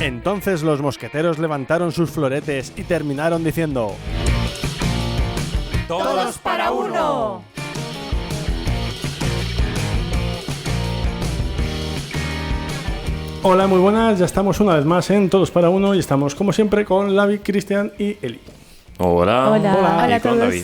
Entonces los mosqueteros levantaron sus floretes y terminaron diciendo: ¡Todos para uno! Hola, muy buenas, ya estamos una vez más en Todos para Uno y estamos como siempre con Lavi, Cristian y Eli. Hola. Hola Y con David.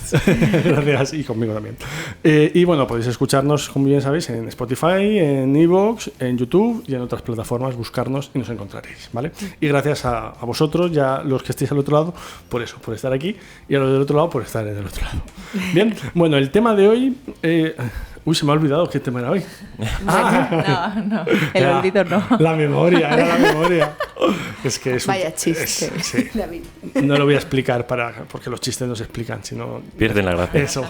Gracias, y conmigo también. Y bueno, podéis escucharnos, como bien sabéis, en Spotify, en iVoox, en YouTube y en otras plataformas, buscarnos y nos encontraréis, ¿vale? Y gracias a vosotros, ya los que estéis al otro lado, por eso, por estar aquí, y a los del otro lado, por estar en el otro lado. Bien, bueno, el tema de hoy... se me ha olvidado qué tema era hoy. No, el olvido no. La memoria, era la memoria. Es que es Vaya chiste, sí. David. No lo voy a explicar porque los chistes no se explican, sino... Pierden la gracia. Eso.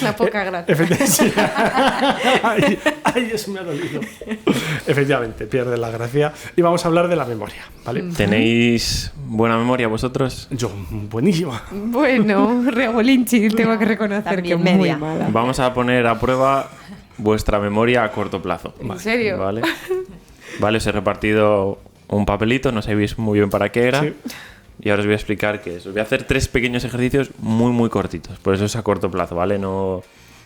Una poca gracia. Efectivamente. Ay, eso me ha dolido. Efectivamente, pierden la gracia. Y vamos a hablar de la memoria, ¿vale? ¿Tenéis buena memoria vosotros? Yo, buenísima. Bueno, Regolinchi, tengo que reconocer También que es muy media. mala. Vamos a poner a prueba vuestra memoria a corto plazo. ¿En serio? Vale. Vale, os he repartido un papelito, no sabéis muy bien para qué era. Sí. Y ahora os voy a explicar qué es. Os voy a hacer 3 pequeños ejercicios muy cortitos. Por eso es a corto plazo, ¿vale? No...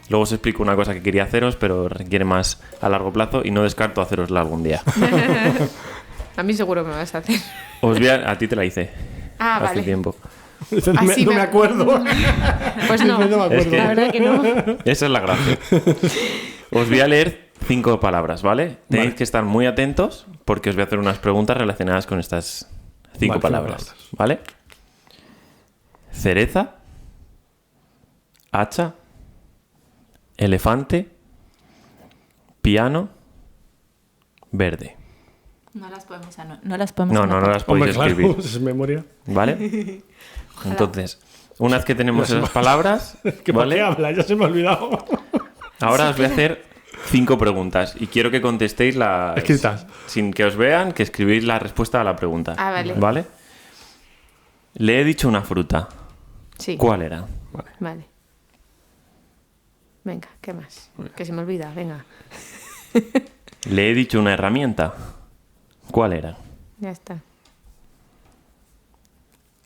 Luego os explico una cosa que quería haceros, pero requiere más a largo plazo y no descarto hacerosla algún día. A mí seguro me vas a hacer. A ti te la hice. Ah, hace vale. tiempo. Así No me acuerdo. Pues no, No me acuerdo. Es que- la verdad que no. Esa es la gracia. Os voy a leer 5 palabras, ¿vale? Tenéis que estar muy atentos porque os voy a hacer unas preguntas relacionadas con estas 5 Vale, palabras, 5 palabras. ¿vale? Cereza, hacha, elefante, piano, verde. No las podemos No las Hombre, podéis claro, escribir, es memoria. ¿vale? Entonces, una vez que tenemos esas palabras, ¿Qué por qué ¿vale? habla? Ya se me ha olvidado. Ahora os voy a hacer 5 preguntas y quiero que contestéis las... Escritas. Sin que os vean, que escribís la respuesta a la pregunta. Ah, vale. ¿Vale? Le he dicho una fruta. Sí. ¿Cuál era? Vale. Venga, ¿qué más? Que se me olvida, venga. Le he dicho una herramienta. ¿Cuál era? Ya está.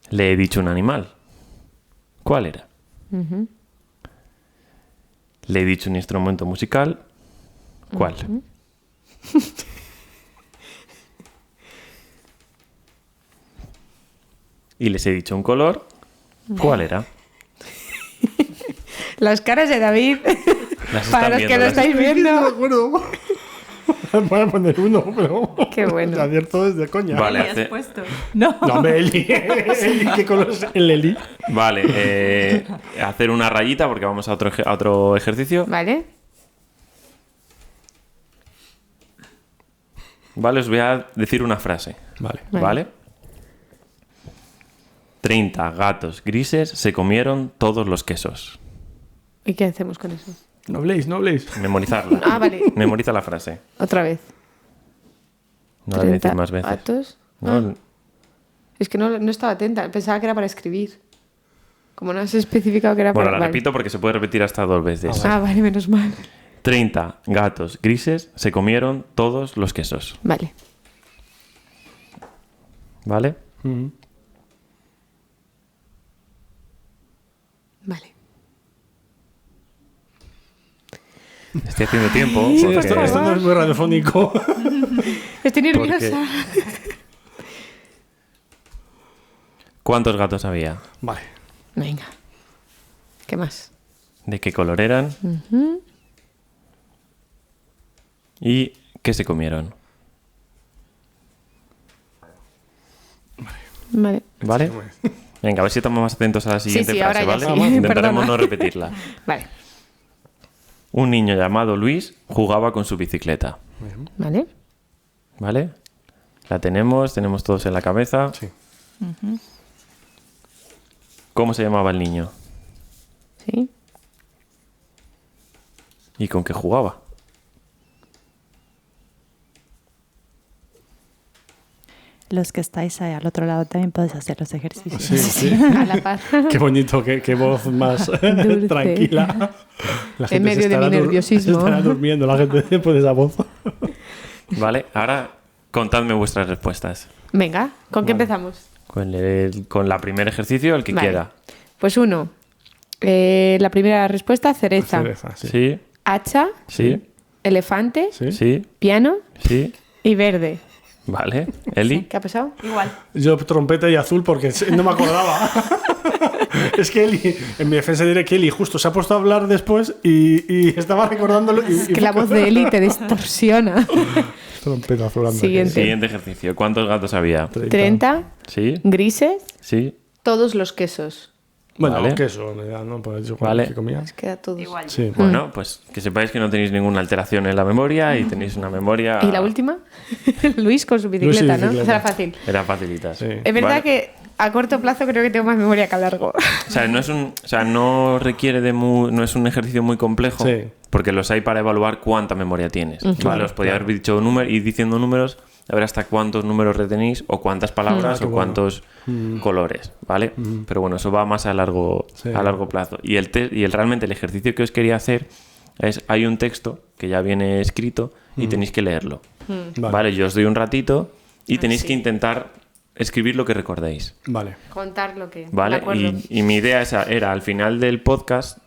Le he dicho un animal. ¿Cuál era? Ujú. Le he dicho un instrumento musical. ¿Cuál? Y les he dicho un color. ¿Cuál era? Las caras de David, Las para están los que viendo, lo las- estáis No me viendo. acuerdo. Voy a poner uno, pero... Qué bueno. Te advierto desde coña. Vale, ¿Qué has hace- puesto? No. No, hombre, Eli. Eli, ¿qué color es el Eli? Vale, hacer una rayita porque vamos a otro ejercicio. ¿Vale? Vale, os voy a decir una frase. Vale. Vale. ¿Vale? 30 gatos grises se comieron todos los quesos. ¿Y qué hacemos con eso? No habléis, no habléis. Memorizarla. Ah, vale. Memoriza la frase. Otra vez. No la voy a decir 30 más veces. gatos. No, Es que no estaba atenta. Pensaba que era para escribir. Como no has especificado que era Bueno, para... la vale. repito porque se puede repetir hasta 2 veces. Ah, vale, menos mal. 30 gatos grises se comieron todos los quesos. Vale. ¿Vale? Vale. Estoy haciendo tiempo. Sí, porque- esto no es muy radiofónico. Estoy nerviosa. ¿Cuántos gatos había? Vale. Venga. ¿Qué más? ¿De qué color eran? ¿Y qué se comieron? Vale. ¿Vale? Venga, a ver si estamos más atentos a la siguiente sí, ahora frase, ya ¿vale? sí. Intentaremos Perdona. no repetirla. Vale. Un niño llamado Luis jugaba con su bicicleta. Vale. ¿Vale? La tenemos todos en la cabeza. Sí. ¿Cómo se llamaba el niño? Sí. ¿Y con qué jugaba? Los que estáis ahí al otro lado también podéis hacer los ejercicios. Sí, sí. A la par. Qué bonito, qué voz más Dulce. tranquila. La En medio de mi nerviosismo. Estará durmiendo la gente después de esa voz. ¿Vale? Ahora contadme vuestras respuestas. Venga, ¿con qué Vale. empezamos? Con la primer ejercicio, el que Vale. quiera. Pues 1. La primera respuesta, cereza. Cereza, sí. Sí, Hacha, sí, elefante, ¿Sí? sí, piano sí. y verde. Vale. Eli. ¿Qué ha pasado? Igual. Yo trompeta y azul porque no me acordaba. Es que Eli, en mi defensa diré que Eli justo se ha puesto a hablar después y estaba recordándolo. Es que la voz de Eli te distorsiona. Trompeta azul. anda, Siguiente. Siguiente ejercicio. ¿Cuántos gatos había? 30, Sí, grises, sí. todos los quesos. Bueno, Vale. queso, me da, ¿no? Por eso, Vale. ¿qué comías? Nos queda todos. Igual. Sí. Bueno, pues que sepáis que no tenéis ninguna alteración en la memoria y tenéis una memoria... ¿Y la última? Luis con su bicicleta, ¿no? bicicleta. Esa era fácil. Era facilita. Sí. Es verdad Vale. que a corto plazo creo que tengo más memoria que a largo. O sea, no requiere no es un ejercicio muy complejo, Sí. porque los hay para evaluar cuánta memoria tienes. Vale, os podía haber dicho ir diciendo números, a ver hasta cuántos números retenéis, o cuántas palabras, qué o bueno. cuántos colores, ¿vale? Pero bueno, eso va más a largo plazo. Y realmente el ejercicio que os quería hacer es, hay un texto que ya viene escrito y tenéis que leerlo. Vale, yo os doy un ratito y tenéis que intentar escribir lo que recordéis. Vale. Contar lo que... ¿Vale? De acuerdo. Y mi idea era al final del podcast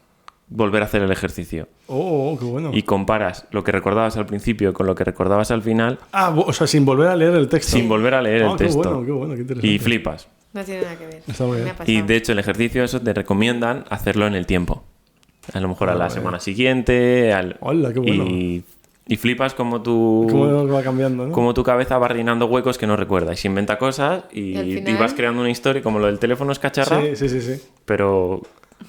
volver a hacer el ejercicio. Oh, qué bueno. Y comparas lo que recordabas al principio con lo que recordabas al final O sea, sin volver a leer el texto. sin volver a leer el Qué texto. bueno, qué interesante. Y flipas. No tiene nada que ver. Está muy bien. Me ha pasado. Y de hecho el ejercicio eso te recomiendan hacerlo en el tiempo. A lo mejor a la semana siguiente. Hola, qué bueno. Y flipas como tu... ¿Cómo va cambiando, no? Como tu cabeza va rellenando huecos que no recuerda y se inventa cosas Y al y final- vas creando una historia, como lo del teléfono es cacharra, Sí. pero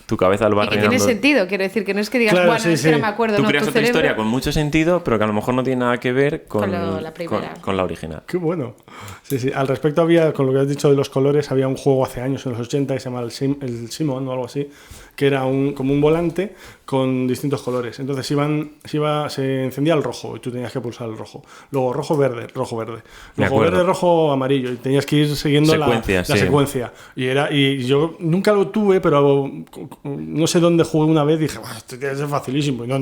tu cabeza lo va Y que rellenando. tiene sentido, quiero decir, que no es que digas, Claro, bueno, sí, es que no sí. me acuerdo, Tú no, creas tu otra cerebro... historia con mucho sentido, pero que a lo mejor no tiene nada que ver con la primera. con la original. Qué bueno. Sí. Al respecto había, con lo que has dicho de los colores, había un juego hace años, en los 80, que se llama el Simon o algo así, que era como un volante con distintos colores. Entonces se encendía el rojo y tú tenías que pulsar el rojo. Luego rojo, verde, rojo, verde. Me Luego acuerdo. verde, rojo, amarillo. Y tenías que ir siguiendo Secuencia, la sí. secuencia. Y yo nunca lo tuve, pero no sé dónde jugué una vez y dije, "Buah, esto tiene que ser facilísimo". Y no.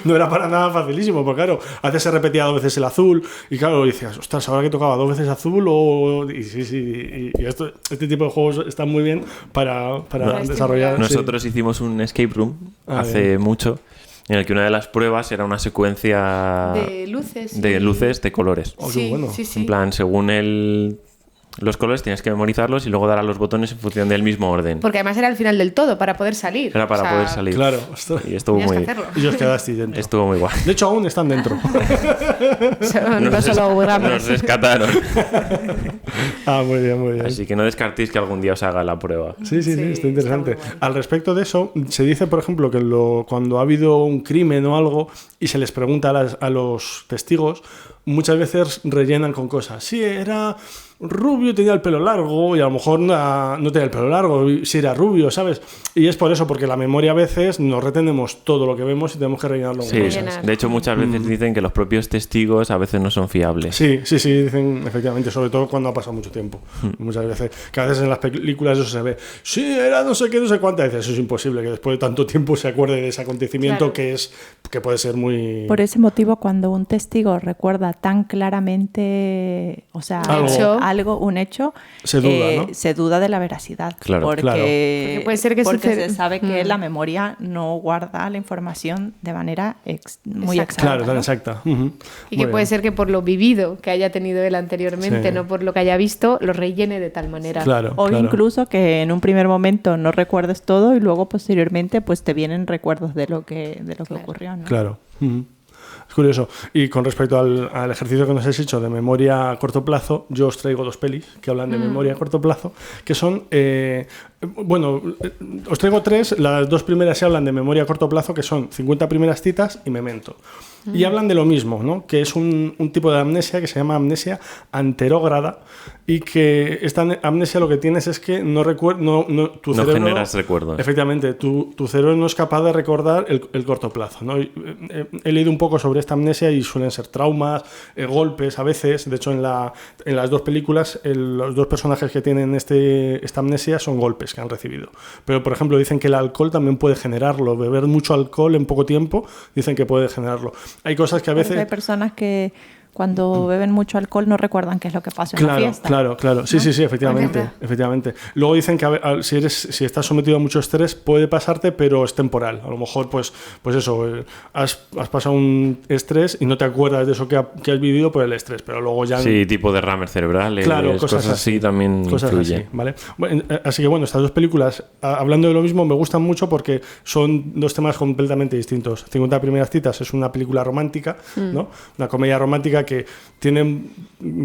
No era para nada facilísimo, porque claro, a veces se repetía 2 veces el azul y claro, decías, ostras, ahora que tocaba 2 veces azul y sí. Y este tipo de juegos están muy bien para desarrollar. sí. Nosotros hicimos un escape room hace bien. mucho en el que una de las pruebas era una secuencia De luces. de luces de colores. Oh, qué Sí, bueno. sí. En plan, según los colores tenías que memorizarlos y luego dar a los botones en función del mismo orden. Porque además era el final del todo, para poder salir. Era para O sea, poder salir. Claro, ostras. Y estuvo Tenías que muy, hacerlo. Y os quedasteis dentro. estuvo muy guay. De hecho, aún están dentro. No solo hologramas. Nos rescataron. Muy bien. Así que no descartéis que algún día os haga la prueba. Sí, está interesante. está muy guay. Al respecto de eso, se dice, por ejemplo, que cuando ha habido un crimen o algo y se les pregunta a los testigos, muchas veces rellenan con cosas. Sí, era rubio, tenía el pelo largo, y a lo mejor no tenía el pelo largo, si era rubio, ¿sabes? Y es por eso, porque la memoria a veces nos retenemos todo lo que vemos y tenemos que rellenarlo con Sí, cosas. Rellenar. de hecho muchas veces dicen que los propios testigos a veces no son fiables. Sí, dicen efectivamente, sobre todo cuando ha pasado mucho tiempo. Muchas veces, que a veces en las películas eso se ve, sí, era no sé qué, no sé cuántas veces, eso es imposible, que después de tanto tiempo se acuerde de ese acontecimiento Claro. que puede ser muy... Por ese motivo, cuando un testigo recuerda tan claramente, o sea, un hecho, Se duda, ¿no? se duda de la veracidad. Claro. Porque, Claro. Porque puede ser que porque sucede- se sabe que Mm. la memoria no guarda la información de manera muy Exacto. exacta. Claro, tan ¿no? exacta. Y que puede ser que por lo vivido que haya tenido él anteriormente, Sí. no por lo que haya visto, lo rellene de tal manera. Claro, O claro. incluso que en un primer momento no recuerdes todo y luego posteriormente pues te vienen recuerdos de lo que Claro. ocurrió, ¿no? Claro. Es curioso. Y con respecto al ejercicio que nos has hecho de memoria a corto plazo, yo os traigo 2 pelis que hablan de memoria a corto plazo, que son... os traigo 3. Las 2 primeras se hablan de memoria a corto plazo, que son 50 primeras citas y Memento. Y hablan de lo mismo, ¿no? Que es un tipo de amnesia que se llama amnesia anterógrada y que esta amnesia lo que tienes es que tu No cerebro... generas recuerdos. Efectivamente, tu cerebro no es capaz de recordar el corto plazo, ¿no? He leído un poco sobre esta amnesia y suelen ser traumas, golpes a veces. De hecho, en las 2 películas, los 2 personajes que tienen esta amnesia son golpes que han recibido. Pero, por ejemplo, dicen que el alcohol también puede generarlo. Beber mucho alcohol en poco tiempo dicen que puede generarlo. Hay cosas que a Porque veces... hay personas que cuando beben mucho alcohol no recuerdan qué es lo que pasó en la fiesta. Claro. Sí, efectivamente. Luego dicen que si estás sometido a mucho estrés puede pasarte, pero es temporal. A lo mejor, pues eso, has pasado un estrés y no te acuerdas de eso que has vivido por el estrés, pero luego ya... Sí, tipo derrames cerebrales, cosas así también influyen. ¿Vale? Bueno, así que bueno, estas dos películas, hablando de lo mismo, me gustan mucho porque son dos temas completamente distintos. 50 primeras citas es una película romántica, ¿no? Una comedia romántica que tiene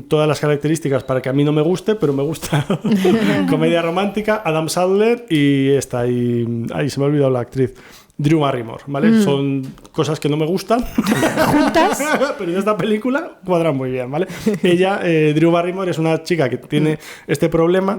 todas las características para que a mí no me guste, pero me gusta. Comedia romántica, Adam Sandler y esta, y se me ha olvidado la actriz. Drew Barrymore, ¿vale? Son cosas que no me gustan juntas, pero en esta película cuadran muy bien, ¿vale? Ella, Drew Barrymore, es una chica que tiene este problema,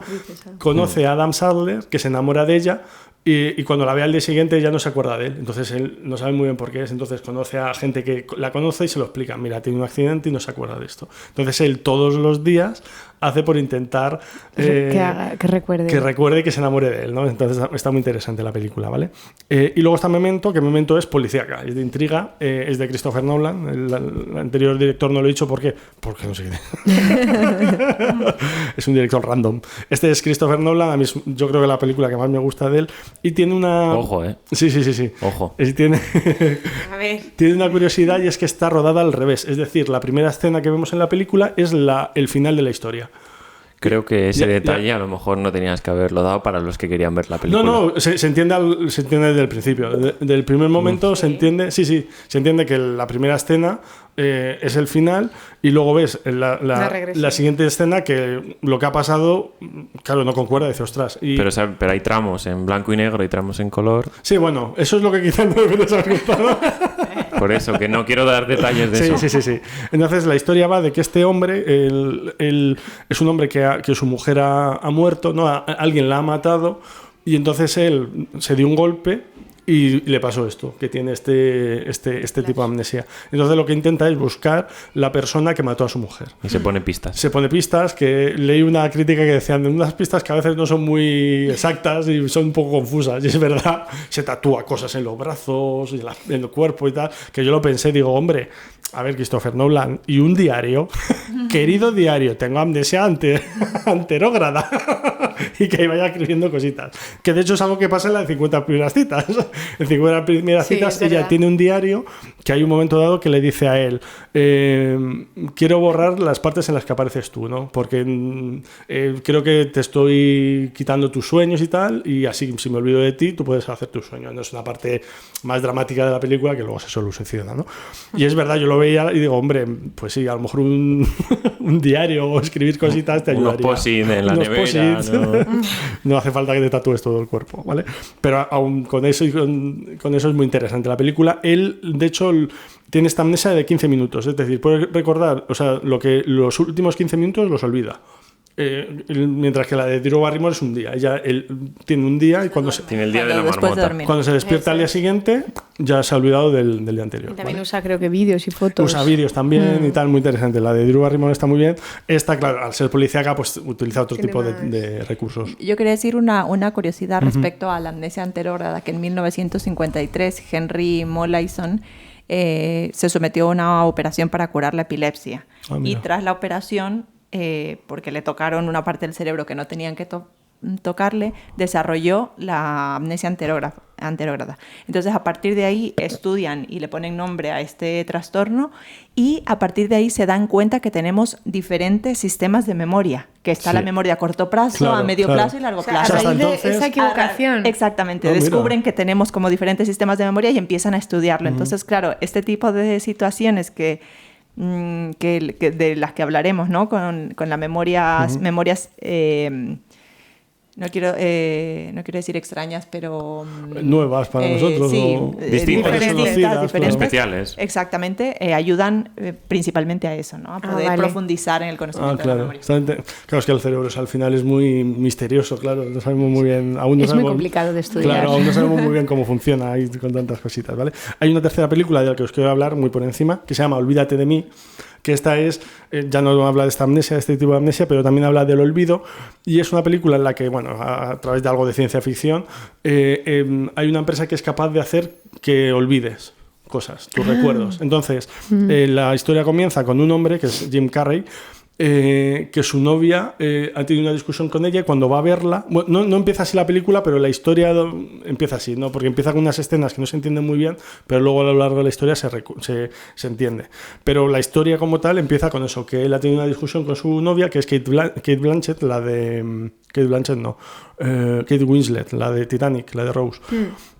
conoce a Adam Sandler, que se enamora de ella, y cuando la ve al día siguiente ya no se acuerda de él. Entonces él no sabe muy bien por qué es. Entonces conoce a gente que la conoce y se lo explica. Mira, tiene un accidente y no se acuerda de esto. Entonces él todos los días hace por intentar que recuerde que se enamore de él, ¿no? Entonces está muy interesante la película, ¿vale? Y luego está Memento, que Memento es policíaca, es de intriga, es de Christopher Nolan. El anterior director no lo he dicho porque no sé qué. Es un director random. Este es Christopher Nolan, a mí yo creo que la película que más me gusta de él, y tiene una... Ojo, Sí. Ojo. Tiene... A ver. Tiene una curiosidad, y es que está rodada al revés. Es decir, la primera escena que vemos en la película es el final de la historia. Creo que ese detalle a lo mejor no tenías que haberlo dado para los que querían ver la película. No, se entiende desde el principio. Del primer momento se entiende, se entiende que la primera escena es el final, y luego ves la siguiente escena que lo que ha pasado, claro, no concuerda, dice, ostras. Pero hay tramos en blanco y negro y tramos en color. Sí, bueno, eso es lo que quizás no deberías haber gustado. Por eso, que no quiero dar detalles de eso. Sí. Entonces la historia va de que este hombre, él es un hombre que su mujer ha muerto, ¿no? Alguien la ha matado, y entonces él se dio un golpe y le pasó esto, que tiene este tipo de amnesia. Entonces lo que intenta es buscar la persona que mató a su mujer. Y se pone pistas. Que leí una crítica que decían de unas pistas que a veces no son muy exactas y son un poco confusas. Y es verdad, se tatúa cosas en los brazos, en el cuerpo y tal, que yo lo pensé, digo, hombre, a ver, Christopher Nolan, y un diario, querido diario, tengo amnesia anterógrada, y que vaya escribiendo cositas. Que de hecho es algo que pasa en las 50 primeras citas. En 50 primeras citas ella tiene un diario que hay un momento dado que le dice a él, quiero borrar las partes en las que apareces tú, ¿no? Porque creo que te estoy quitando tus sueños y tal, y así si me olvido de ti, tú puedes hacer tus sueños. No es una parte más dramática de la película que luego se soluciona, ¿no? Y es verdad, yo lo veía y digo, hombre, pues sí, a lo mejor un diario o escribir cositas te ayudaría. Unos post-it en la nevera, no hace falta que te tatúes todo el cuerpo, ¿vale? Pero aún con eso es muy interesante la película. Él, de hecho, tiene esta amnesia de 15 minutos, es decir, puede recordar, o sea, los últimos 15 minutos los olvida. Mientras que la de Drew Barrymore es un día. Él tiene un día y tiene el día de la marmota. Cuando se despierta al día siguiente ya se ha olvidado del día anterior. También usa, creo que, vídeos y fotos. Usa vídeos también y tal, muy interesante. La de Drew Barrymore está muy bien. Esta, claro, al ser policíaca, pues utiliza otro tipo de recursos. Yo quería decir una curiosidad respecto a la amnesia anterógrada, que en 1953 Henry Molaison se sometió a una operación para curar la epilepsia. Y tras la operación, porque le tocaron una parte del cerebro que no tenían que tocarle, desarrolló la amnesia anterógrada. Entonces, a partir de ahí estudian y le ponen nombre a este trastorno, y a partir de ahí se dan cuenta que tenemos diferentes sistemas de memoria, que está la memoria a corto plazo, a medio plazo y largo plazo. A raíz de esa equivocación. Exactamente, descubren que tenemos como diferentes sistemas de memoria y empiezan a estudiarlo. Entonces, claro, este tipo de situaciones que de las que hablaremos, ¿no? Con las memorias no quiero decir extrañas, pero nuevas para nosotros, sí, o distintas, diferentes, especiales. Exactamente, ayudan principalmente a eso, ¿no? A poder profundizar en el conocimiento de la memoria. Claro, es que el cerebro al final es muy misterioso, claro, no sabemos muy bien, muy complicado de estudiar. Claro, aún no sabemos muy bien cómo funciona ahí con tantas cositas, ¿vale? Hay una tercera película de la que os quiero hablar muy por encima, que se llama Olvídate de mí, que esta es, ya no habla de esta amnesia, de este tipo de amnesia, pero también habla del olvido, y es una película en la que, bueno, a través de algo de ciencia ficción, hay una empresa que es capaz de hacer que olvides. cosas, tus recuerdos. Entonces, la historia comienza con un hombre, que es Jim Carrey, que su novia ha tenido una discusión con ella y cuando va a verla, bueno, no empieza así la película, pero la historia empieza así, ¿no? Porque empieza con unas escenas que no se entienden muy bien, pero luego a lo largo de la historia se entiende. Pero la historia como tal empieza con eso, que él ha tenido una discusión con su novia, que es Kate Blanchett, Kate Winslet, la de Titanic, la de Rose.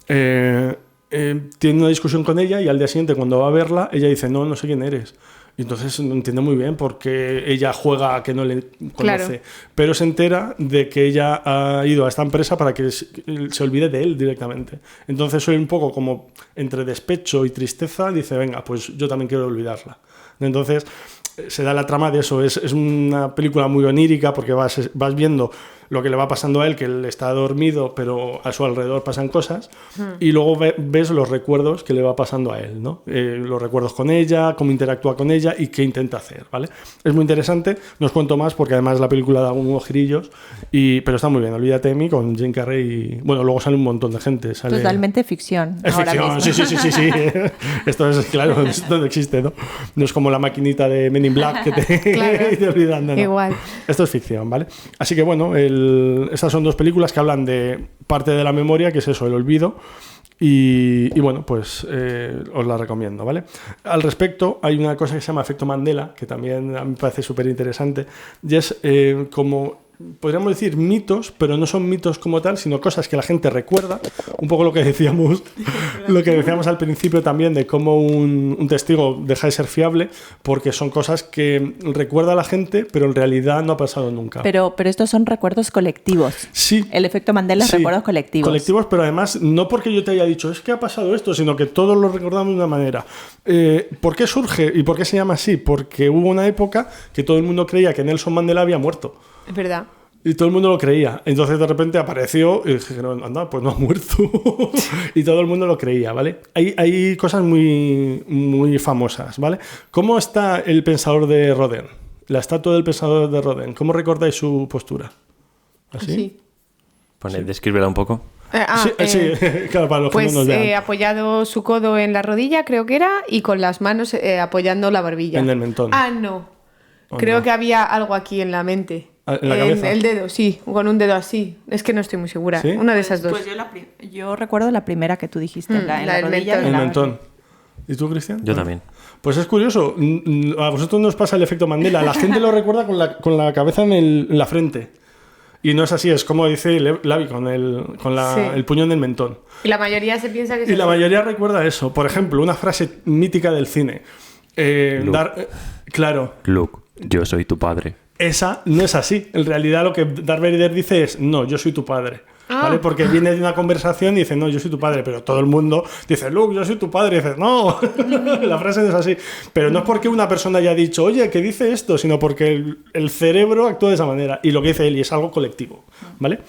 Tiene una discusión con ella y al día siguiente cuando va a verla, ella dice, no sé quién eres. Y entonces no entiende muy bien porque ella juega a que no le conoce, claro. Pero se entera de que ella ha ido a esta empresa para que se olvide de él directamente. Entonces soy un poco como entre despecho y tristeza, dice, venga, pues yo también quiero olvidarla. Entonces se da la trama de eso, es una película muy onírica porque vas viendo lo que le va pasando a él, que él está dormido, pero a su alrededor pasan cosas, y luego ves los recuerdos que le va pasando a él, ¿no? Los recuerdos con ella, cómo interactúa con ella y qué intenta hacer, ¿vale? Es muy interesante, no os cuento más porque además la película da unos girillos, pero está muy bien, Olvídate de mí con Jim Carrey y, bueno, luego sale un montón de gente. Totalmente ficción. Es ficción, sí. Esto es, claro, esto no existe, ¿no? No es como la maquinita de Men in Black que te olvidan, no. Igual. Esto es ficción, ¿vale? Así que bueno, estas son dos películas que hablan de parte de la memoria, que es eso, el olvido. Y bueno, pues os la recomiendo, ¿vale? Al respecto, hay una cosa que se llama efecto Mandela, que también a mí me parece súper interesante, y es como, podríamos decir, mitos, pero no son mitos como tal, sino cosas que la gente recuerda, un poco lo que decíamos al principio también, de cómo un testigo deja de ser fiable, porque son cosas que recuerda a la gente, pero en realidad no ha pasado nunca. Pero estos son recuerdos colectivos. Sí. El efecto Mandela es recuerdos colectivos. Colectivos, pero además no porque yo te haya dicho, es que ha pasado esto, sino que todos lo recordamos de una manera. ¿Por qué surge y por qué se llama así? Porque hubo una época que todo el mundo creía que Nelson Mandela había muerto. Es verdad. Y todo el mundo lo creía. Entonces de repente apareció y dijeron, anda, pues no ha muerto. Y todo el mundo lo creía, ¿vale? Hay cosas muy, muy famosas, ¿vale? ¿Cómo está el pensador de Rodin? La estatua del pensador de Rodin. ¿Cómo recordáis su postura? ¿Así? Sí. Descríbela un poco. Sí, claro, para los pues que no nos vean. apoyado su codo en la rodilla, creo que era, y con las manos apoyando la barbilla. En el mentón. No. Creo que había algo aquí en la mente. ¿En la cabeza? El dedo, sí, con un dedo así. Es que no estoy muy segura. ¿Sí? Una de esas dos. Pues yo recuerdo la primera que tú dijiste, en la rodilla. El mentón. ¿Y tú, Cristian? Yo también. Pues es curioso. A vosotros nos pasa el efecto Mandela. La gente lo recuerda con la cabeza en la frente. Y no es así, es como dice Lavi, con el puño en el mentón. Y la mayoría se piensa que la mayoría recuerda eso. Por ejemplo, una frase mítica del cine. Claro. Luke, yo soy tu padre. Esa no es así. En realidad lo que Darth Vader dice es, no, yo soy tu padre. ¿Vale? Porque viene de una conversación y dice, no, yo soy tu padre, pero todo el mundo dice, Luke, yo soy tu padre, y dice, no, la frase no es así. Pero no es porque una persona haya dicho, oye, ¿qué dice esto? Sino porque el cerebro actúa de esa manera y lo que dice él y es algo colectivo, ¿vale?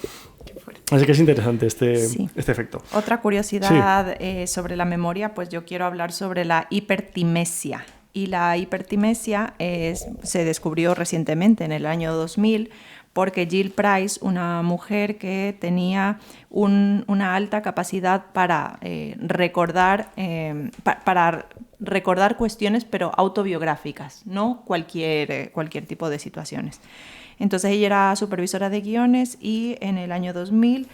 Así que es interesante este efecto. Otra curiosidad sobre la memoria, pues yo quiero hablar sobre la hipertimesia. Y la hipertimesia se descubrió recientemente, en el año 2000, porque Jill Price, una mujer que tenía una alta capacidad para recordar cuestiones, pero autobiográficas, no cualquier tipo de situaciones. Entonces ella era supervisora de guiones y en el año 2000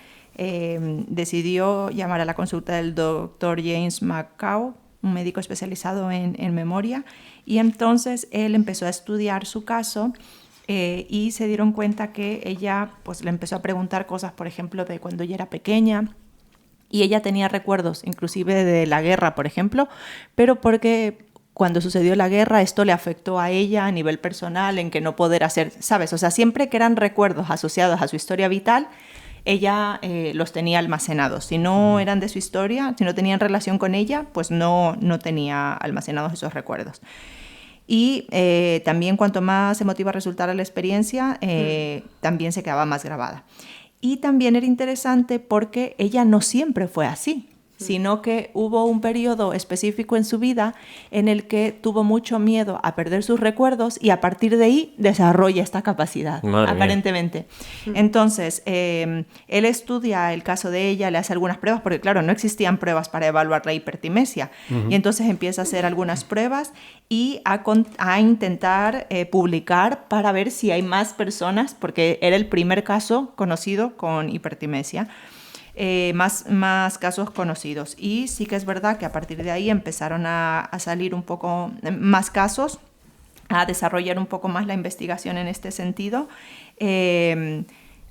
decidió llamar a la consulta del doctor James McCaw, un médico especializado en memoria, y entonces él empezó a estudiar su caso y se dieron cuenta que ella pues le empezó a preguntar cosas, por ejemplo, de cuando ella era pequeña, y ella tenía recuerdos inclusive de la guerra, por ejemplo, pero porque cuando sucedió la guerra esto le afectó a ella a nivel personal, en que no poder hacer, ¿sabes? O sea, siempre que eran recuerdos asociados a su historia vital, ella los tenía almacenados. Si no eran de su historia, si no tenían relación con ella, pues no tenía almacenados esos recuerdos. Y también cuanto más emotiva resultara la experiencia, también se quedaba más grabada. Y también era interesante porque ella no siempre fue así. sino que hubo un periodo específico en su vida en el que tuvo mucho miedo a perder sus recuerdos y a partir de ahí desarrolla esta capacidad, aparentemente. Entonces, él estudia el caso de ella, le hace algunas pruebas, porque claro, no existían pruebas para evaluar la hipertimesia, y entonces empieza a hacer algunas pruebas y a intentar publicar para ver si hay más personas, porque era el primer caso conocido con hipertimesia, más casos conocidos. Y sí que es verdad que a partir de ahí empezaron a salir un poco más casos, a desarrollar un poco más la investigación en este sentido.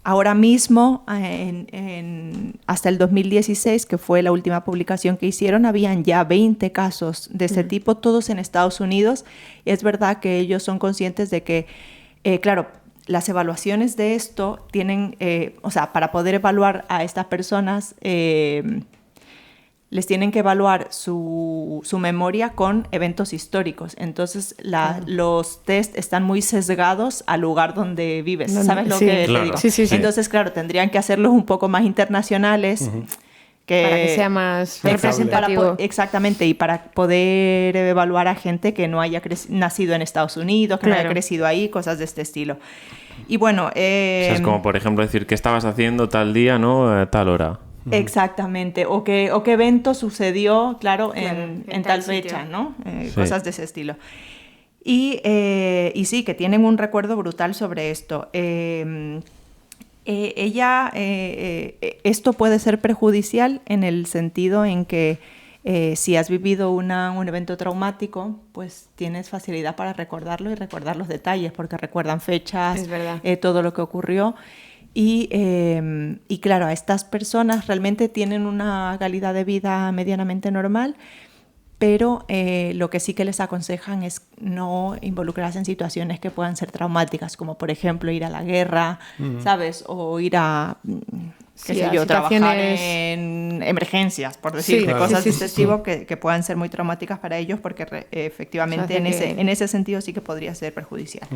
Ahora mismo, hasta el 2016, que fue la última publicación que hicieron, habían ya 20 casos de este tipo, todos en Estados Unidos. Y es verdad que ellos son conscientes de que, claro, las evaluaciones de esto tienen, o sea, para poder evaluar a estas personas, les tienen que evaluar su memoria con eventos históricos. Entonces, los test están muy sesgados al lugar donde vives. ¿Sabes lo que te digo? Sí. Entonces, claro, tendrían que hacerlos un poco más internacionales. Para que sea más representativo. Exactamente, y para poder evaluar a gente que no haya nacido en Estados Unidos, que no haya crecido ahí, cosas de este estilo. Y bueno... o sea, es como, por ejemplo, decir qué estabas haciendo tal día, ¿no? A tal hora. Exactamente, o qué evento sucedió, claro, en tal fecha, ¿no? Cosas de ese estilo. Y sí, que tienen un recuerdo brutal sobre esto. Esto puede ser perjudicial en el sentido en que si has vivido un evento traumático, pues tienes facilidad para recordarlo y recordar los detalles, porque recuerdan fechas, todo lo que ocurrió. Y claro, a estas personas realmente tienen una calidad de vida medianamente normal, pero lo que sí que les aconsejan es no involucrarse en situaciones que puedan ser traumáticas, como por ejemplo ir a la guerra, ¿sabes? O ir a, trabajar en emergencias, por decirte, cosas de este tipo que puedan ser muy traumáticas para ellos, porque efectivamente en ese sentido sí que podría ser perjudicial.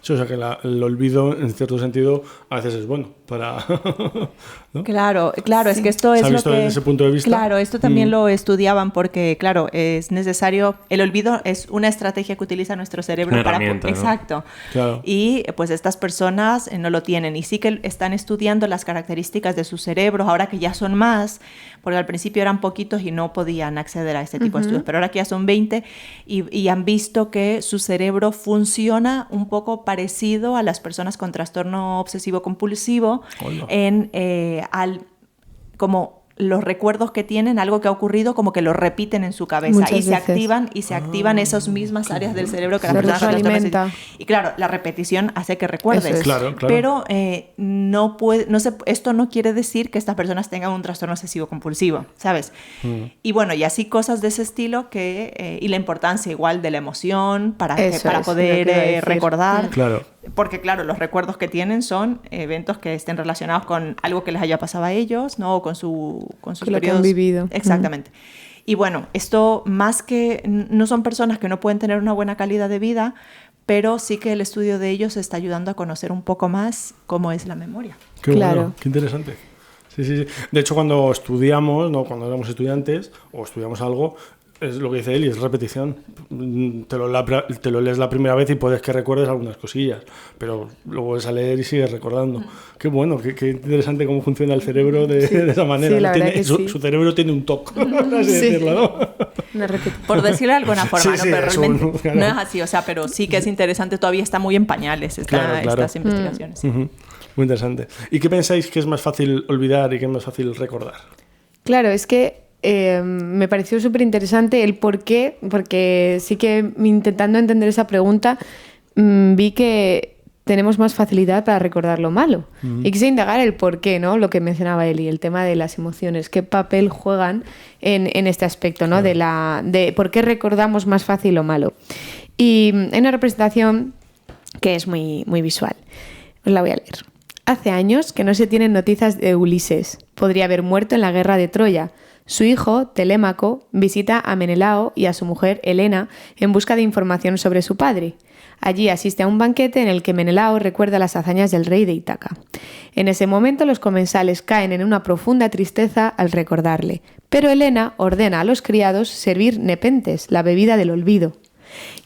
Sí, o sea que el olvido, en cierto sentido, a veces es bueno para... ¿no? Claro, es que esto es ¿Se ha visto lo que... desde ese punto de vista? Claro, esto también lo estudiaban porque, claro, es necesario... El olvido es una estrategia que utiliza nuestro cerebro una para... herramienta, ¿no? Exacto. Claro. Y pues estas personas no lo tienen y sí que están estudiando las características de sus cerebros, ahora que ya son más, porque al principio eran poquitos y no podían acceder a este tipo de estudios, pero ahora que ya son 20 y han visto que su cerebro funciona un poco parecido a las personas con trastorno obsesivo-compulsivo como los recuerdos que tienen, algo que ha ocurrido, como que lo repiten en su cabeza. Muchas y se activan esas mismas áreas del cerebro que las personas con trastorno obsesivo. Y claro, la repetición hace que recuerdes. Claro. Pero esto no quiere decir que estas personas tengan un trastorno obsesivo-compulsivo, ¿sabes? Y bueno, y así cosas de ese estilo y la importancia igual de la emoción para poder recordar. Claro. Porque claro, los recuerdos que tienen son eventos que estén relacionados con algo que les haya pasado a ellos, ¿no? O con sus lo que han vivido. Exactamente. Y bueno, esto más que... No son personas que no pueden tener una buena calidad de vida, pero sí que el estudio de ellos está ayudando a conocer un poco más cómo es la memoria. Qué bueno, qué interesante. Sí. De hecho, cuando estudiamos, ¿no? Cuando éramos estudiantes o estudiamos algo, es lo que dice Eli, es repetición. Te lo lees la primera vez y puedes que recuerdes algunas cosillas, pero lo vuelves a leer y sigues recordando. Qué bueno, qué interesante cómo funciona el cerebro de esa manera. Sí, la verdad que su cerebro tiene un toque, así decirlo, ¿no? Por decirlo de alguna forma, Sí, pero realmente claro. no es así, o sea, pero sí que es interesante, todavía está muy en pañales estas investigaciones. Muy interesante. ¿Y qué pensáis que es más fácil olvidar y que es más fácil recordar? Claro, es que me pareció súper interesante el por qué, porque sí que intentando entender esa pregunta vi que tenemos más facilidad para recordar lo malo. Y quise indagar el por qué, ¿no? Lo que mencionaba Eli, el tema de las emociones, qué papel juegan en este aspecto, ¿no? De por qué recordamos más fácil lo malo. Y hay una representación que es muy, muy visual. Os la voy a leer. Hace años que no se tienen noticias de Ulises. Podría haber muerto en la guerra de Troya. Su hijo, Telémaco, visita a Menelao y a su mujer, Helena, en busca de información sobre su padre. Allí asiste a un banquete en el que Menelao recuerda las hazañas del rey de Ítaca. En ese momento los comensales caen en una profunda tristeza al recordarle, pero Helena ordena a los criados servir nepentes, la bebida del olvido.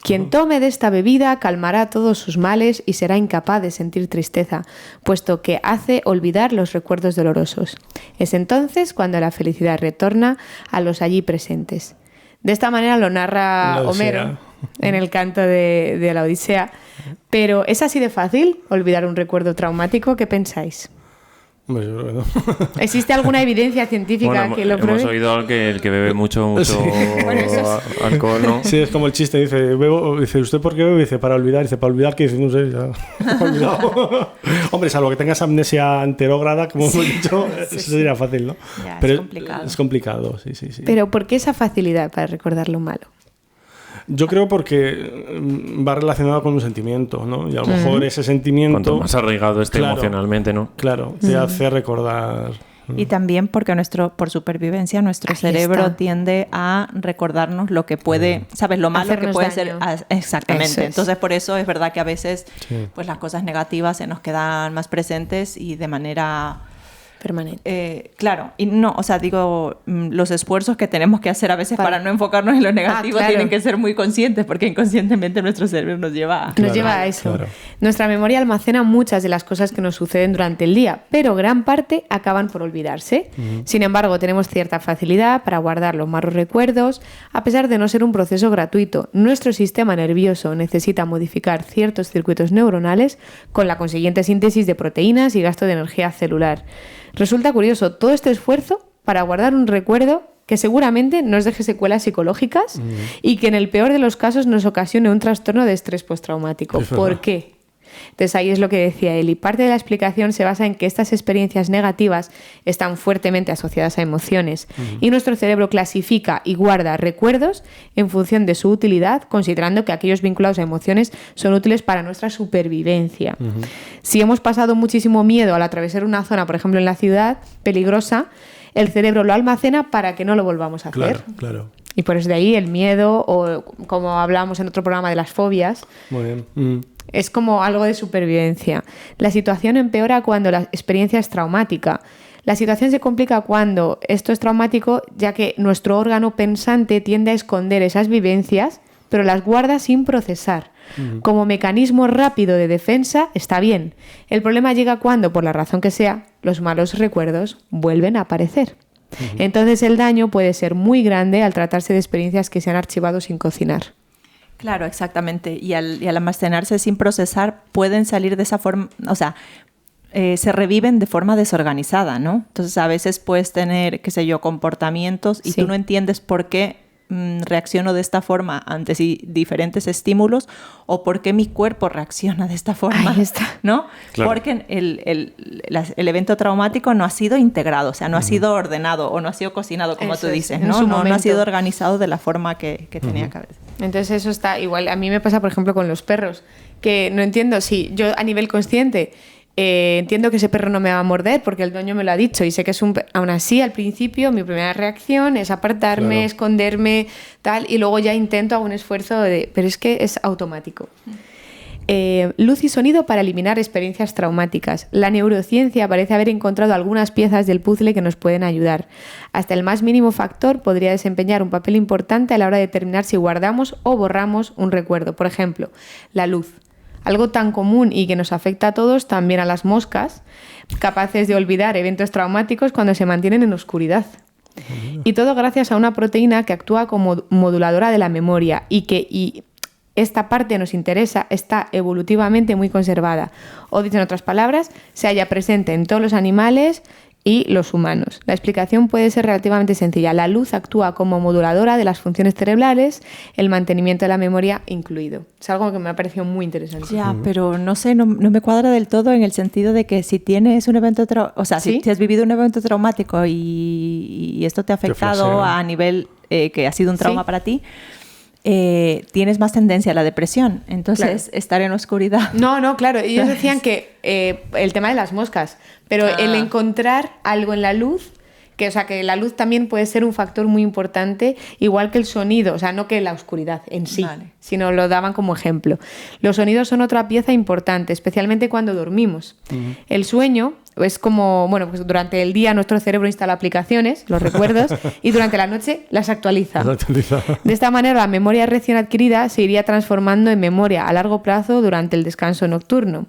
Quien tome de esta bebida calmará todos sus males y será incapaz de sentir tristeza, puesto que hace olvidar los recuerdos dolorosos. Es entonces cuando la felicidad retorna a los allí presentes. De esta manera lo narra Homero en el canto de la Odisea. Pero ¿es así de fácil olvidar un recuerdo traumático? ¿Qué pensáis? Hombre, yo creo que no. ¿Existe alguna evidencia científica que lo pruebe? Hemos oído que el que bebe mucho Sí. alcohol, ¿no? Sí, es como el chiste, dice, ¿usted por qué bebe? Dice, para olvidar. Dice, para olvidar, que dice, no sé, ya. Olvidado. Hombre, salvo que tengas amnesia anterógrada, como hemos dicho, eso sería fácil, ¿no? Ya, Pero es complicado. Es complicado, sí. Pero ¿por qué esa facilidad para recordar lo malo? Yo creo porque va relacionado con un sentimiento, ¿no? Y a lo mejor ese sentimiento... Cuanto más arraigado esté Claro. emocionalmente, ¿no? Claro, te hace recordar... Y también porque por supervivencia, nuestro Ahí cerebro está. tiende a recordarnos lo que puede, ¿sabes? Lo malo que Hacernos puede daño. ser. Exactamente. Eso es. Entonces, por eso es verdad que a veces Sí. pues las cosas negativas se nos quedan más presentes y de manera... Permanente. claro, y no, o sea, digo, los esfuerzos que tenemos que hacer a veces para no enfocarnos en lo negativo claro. tienen que ser muy conscientes, porque inconscientemente nuestro cerebro nos lleva a... Nos lleva a eso. claro. Nuestra memoria almacena muchas de las cosas que nos suceden durante el día, pero gran parte acaban por olvidarse. Sin embargo, tenemos cierta facilidad para guardar los malos recuerdos, a pesar de no ser un proceso gratuito. Nuestro sistema nervioso necesita modificar ciertos circuitos neuronales con la consiguiente síntesis de proteínas y gasto de energía celular. Resulta curioso todo este esfuerzo para guardar un recuerdo que seguramente nos deje secuelas psicológicas y que en el peor de los casos nos ocasione un trastorno de estrés postraumático. Es verdad. ¿Por qué? Entonces ahí es lo que decía él, y parte de la explicación se basa en que estas experiencias negativas están fuertemente asociadas a emociones y nuestro cerebro clasifica y guarda recuerdos en función de su utilidad, considerando que aquellos vinculados a emociones son útiles para nuestra supervivencia. Si hemos pasado muchísimo miedo al atravesar una zona, por ejemplo en la ciudad, peligrosa, el cerebro lo almacena para que no lo volvamos a hacer. Claro. Y por eso de ahí el miedo, o como hablábamos en otro programa de las fobias, Muy bien. es como algo de supervivencia. La situación empeora cuando la experiencia es traumática. La situación se complica cuando esto es traumático, ya que nuestro órgano pensante tiende a esconder esas vivencias, pero las guarda sin procesar. Como mecanismo rápido de defensa está bien. El problema llega cuando, por la razón que sea, los malos recuerdos vuelven a aparecer. Entonces el daño puede ser muy grande al tratarse de experiencias que se han archivado sin cocinar. Claro, exactamente. Y al almacenarse sin procesar, pueden salir de esa forma, o sea, se reviven de forma desorganizada, ¿no? Entonces a veces puedes tener, qué sé yo, comportamientos y Sí. tú no entiendes por qué reacciono de esta forma ante diferentes estímulos o por qué mi cuerpo reacciona de esta forma, Ahí está. ¿no? Claro. Porque el evento traumático no ha sido integrado, o sea, no ha sido ordenado o no ha sido cocinado, como Eso tú es, dices, en ¿no? su No ha momento. sido organizado de la forma que tenía que haber. Entonces eso está igual. A mí me pasa, por ejemplo, con los perros, que no entiendo si yo a nivel consciente entiendo que ese perro no me va a morder porque el dueño me lo ha dicho y sé que es aún así al principio mi primera reacción es apartarme, Claro. esconderme, tal, y luego ya intento, hago un esfuerzo pero es que es automático. Luz y sonido para eliminar experiencias traumáticas. La neurociencia parece haber encontrado algunas piezas del puzzle que nos pueden ayudar. Hasta el más mínimo factor podría desempeñar un papel importante a la hora de determinar si guardamos o borramos un recuerdo. Por ejemplo, la luz. Algo tan común y que nos afecta a todos, también a las moscas, capaces de olvidar eventos traumáticos cuando se mantienen en oscuridad. Y todo gracias a una proteína que actúa como moduladora de la memoria y esta parte nos interesa, está evolutivamente muy conservada. O dicho en otras palabras, se halla presente en todos los animales y los humanos. La explicación puede ser relativamente sencilla. La luz actúa como moduladora de las funciones cerebrales, el mantenimiento de la memoria incluido. Es algo que me ha parecido muy interesante. Ya, pero no sé, no me cuadra del todo en el sentido de que si tienes un evento, o sea, ¿Sí? si has vivido un evento traumático y esto te ha afectado flashea. a nivel que ha sido un trauma Sí. para ti, tienes más tendencia a la depresión. Entonces, Claro. estar en oscuridad. No, claro. Ellos decían que el tema de las moscas, pero el encontrar algo en la luz Que, o sea, que la luz también puede ser un factor muy importante, igual que el sonido, o sea, no que la oscuridad en sí, Vale. sino lo daban como ejemplo. Los sonidos son otra pieza importante, especialmente cuando dormimos. El sueño es como, bueno, pues durante el día nuestro cerebro instala aplicaciones, los recuerdos, y durante la noche las actualiza. De esta manera, la memoria recién adquirida se iría transformando en memoria a largo plazo durante el descanso nocturno.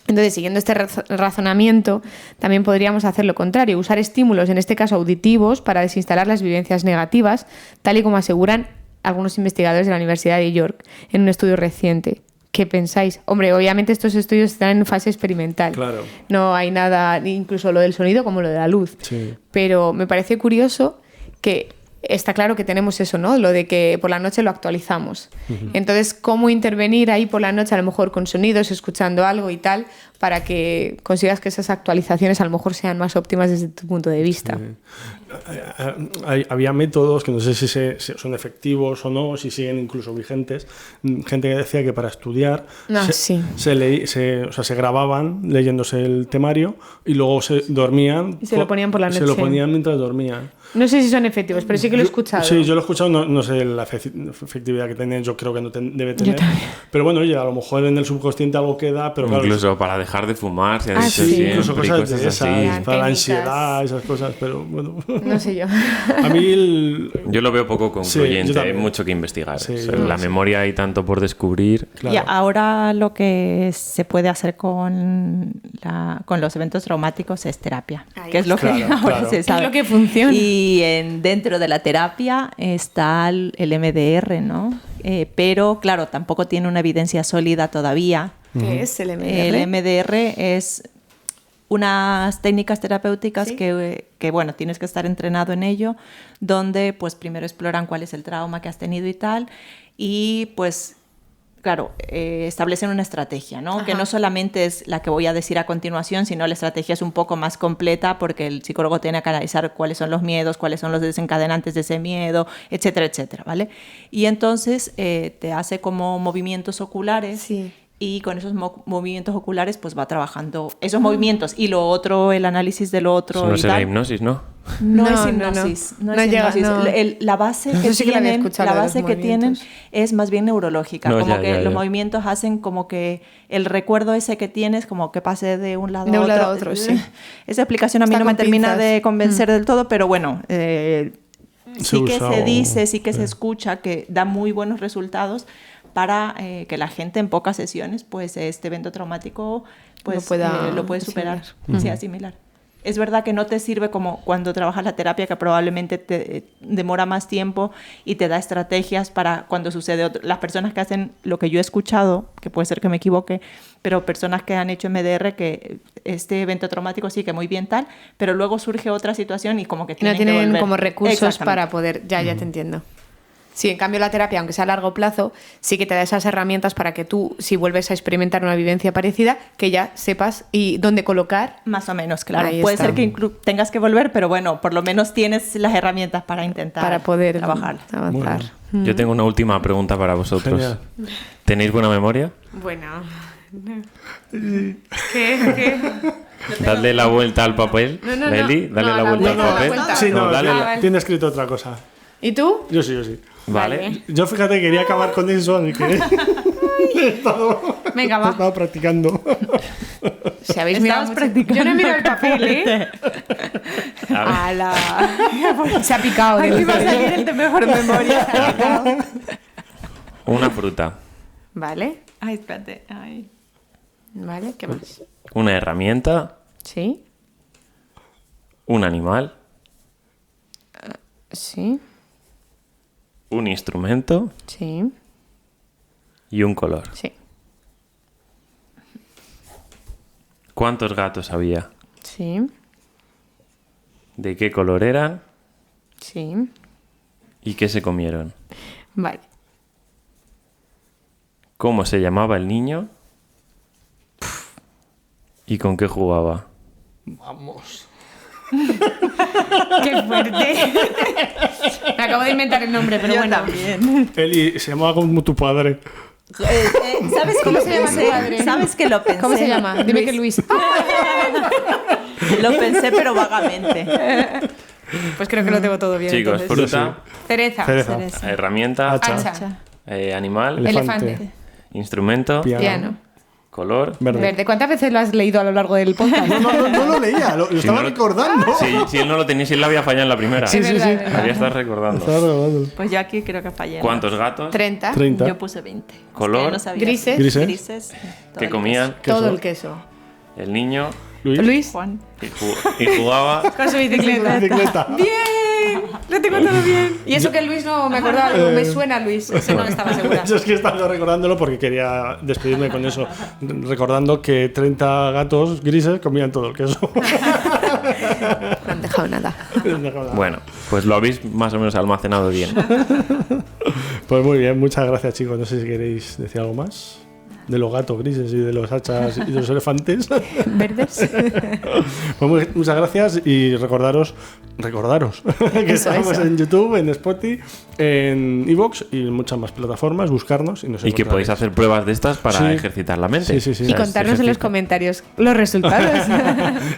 Entonces, siguiendo este razonamiento, también podríamos hacer lo contrario, usar estímulos, en este caso auditivos, para desinstalar las vivencias negativas, tal y como aseguran algunos investigadores de la Universidad de York en un estudio reciente. ¿Qué pensáis? Hombre, obviamente estos estudios están en fase experimental. Claro. No hay nada, incluso lo del sonido como lo de la luz. Sí. Pero me parece curioso que está claro que tenemos eso, ¿no? Lo de que por la noche lo actualizamos. Entonces, ¿cómo intervenir ahí por la noche, a lo mejor con sonidos, escuchando algo y tal, para que consigas que esas actualizaciones a lo mejor sean más óptimas desde tu punto de vista? Había métodos que no sé si son efectivos o no, si siguen incluso vigentes. Gente que decía que para estudiar se grababan leyéndose el temario y luego se dormían. Y se lo ponían por la noche. Se lo ponían mientras dormían. No sé si son efectivos, pero sí que lo he escuchado. Sí, yo lo he escuchado, no sé la efectividad que tiene, yo creo que no debe tener. Pero bueno, oye, a lo mejor en el subconsciente algo queda, pero claro. Incluso para dejar de fumar, se ha dicho sí. siempre, Incluso cosas de esas, así. para la ansiedad, esas cosas, pero bueno. No sé yo. A mí yo lo veo poco concluyente, Sí, hay mucho que investigar. Sí, O sea, la memoria hay tanto por descubrir. Claro. Y ahora lo que se puede hacer con los eventos traumáticos es terapia, que es lo que ahora se sabe. Es lo que funciona. Y dentro de la terapia está el MDR, ¿no? Pero claro, tampoco tiene una evidencia sólida todavía. ¿Qué es el MDR? El MDR es unas técnicas terapéuticas que, bueno, tienes que estar entrenado en ello, donde pues primero exploran cuál es el trauma que has tenido y tal, y pues claro, establecen una estrategia, ¿no? Ajá. Que no solamente es la que voy a decir a continuación, sino la estrategia es un poco más completa porque el psicólogo tiene que analizar cuáles son los miedos, cuáles son los desencadenantes de ese miedo, etcétera, etcétera, ¿vale? Y entonces te hace como movimientos oculares. Sí. Y con esos movimientos oculares pues va trabajando esos movimientos. Y lo otro, el análisis de lo otro. Eso no y será tal, hipnosis, ¿no? no No, es no, hipnosis. no. No No es llega, hipnosis. no. La base Eso que sí que la había tienen, escuchado, la de base los que tienen movimientos. es más bien neurológica. No, como ya, que ya, los ya. movimientos hacen como que el recuerdo ese que tienes, como que pase de un lado De a un otro. lado a otro, sí. Esa explicación a mí Está no me con termina pinzas. de convencer del todo, pero bueno, sí que se dice, sí que se sí. escucha que da muy buenos resultados para que la gente en pocas sesiones, pues este evento traumático pues, lo puede superar, sea similar. Es verdad que no te sirve como cuando trabajas la terapia, que probablemente te demora más tiempo y te da estrategias para cuando sucede las personas que hacen lo que yo he escuchado, que puede ser que me equivoque, pero personas que han hecho MDR, que este evento traumático sí que muy bien tal, pero luego surge otra situación y como que Y no tienen que tienen volver. como recursos Exactamente. para poder... Ya te entiendo. Sí, en cambio la terapia, aunque sea a largo plazo, sí que te da esas herramientas para que tú, si vuelves a experimentar una vivencia parecida, que ya sepas y dónde colocar. Más o menos, claro. Ahí Puede está. ser que tengas que volver, pero bueno, por lo menos tienes las herramientas para intentar Para poder trabajar. avanzar. Yo tengo una última pregunta para vosotros. Genial. ¿Tenéis buena memoria? Bueno. ¿Qué? Dale la vuelta al papel, No. Leli, dale No, la la vuelta al vuelta, la papel. vuelta. Sí, no, dale la- vale. tiene escrito otra cosa. ¿Y tú? Yo sí. Vale. Yo fíjate, quería acabar con eso, así que he Venga, va. estado practicando. Si habéis Estabas mirado mucho- practicando. Yo no he mirado el papel, ¿eh? A ver. ¡Hala! Se ha picado. Aquí va a salir el de mejor memoria. Una fruta, Vale. Ay, espérate. Ay. Vale, ¿qué más? una herramienta, Sí. un animal, Sí. un instrumento Sí. y un color. Sí. ¿Cuántos gatos había? Sí. ¿De qué color eran? Sí. ¿Y qué se comieron? Vale. ¿Cómo se llamaba el niño? ¿Y con qué jugaba? Vamos. ¡Qué fuerte! Me acabo de inventar el nombre, pero Yo bueno. también. Eli, se llamaba como tu padre. ¿Sabes ¿Cómo que se lo llama tu pensé? padre? ¿Sabes que lo pensé? ¿Cómo se llama? Dime que Luis. Lo pensé, pero vagamente. Pues creo que lo tengo todo bien. Chicos, entonces. fruta, Cereza. Cereza. herramienta, Hacha. animal, Elefante. instrumento, Piano. color. Verde. ¿Cuántas veces lo has leído a lo largo del podcast? No lo leía, lo estaba no lo- recordando. Si él no lo tenía, si él lo había fallado en la primera. Sí, sí, sí. Había estado recordando. Estaba recordando. Pues yo aquí creo que fallé. ¿Cuántos gatos? 30. 30. Yo puse 20. Color. Es que no sabía. Grises. Grises. todo ¿Qué el comían? Todo el queso. El niño Luis. Luis. Juan. y jugaba. Con su bicicleta. Bicicleta. ¡Bien! Lo tengo todo bien. Y eso que Luis no me acordaba, me suena Luis. Ese no estaba segura. Eso es que estaba recordándolo porque quería despedirme con eso. Recordando que 30 gatos grises comían todo el queso. No han dejado nada. Bueno, pues lo habéis más o menos almacenado bien. Pues muy bien, muchas gracias, chicos. No sé si queréis decir algo más de los gatos grises y de los hachas y de los elefantes. ¿Verdes? Pues muchas gracias y recordaros que estamos en YouTube, en Spotify, en iVoox y en muchas más plataformas. Buscarnos y nos Y que podéis encontraréis. hacer pruebas de estas para Sí. ejercitar la mente. Sí, sí, sí. Y contarnos en los comentarios los resultados.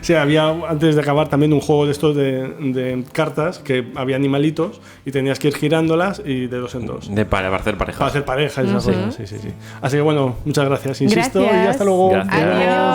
Sí, había antes de acabar también un juego de estos de cartas que había animalitos y tenías que ir girándolas y de dos en dos. Para hacer pareja. Para hacer pareja y esas cosas. Sí, sí, sí. Así que bueno, muchas gracias, insisto, y Gracias. hasta luego. Gracias. Adiós.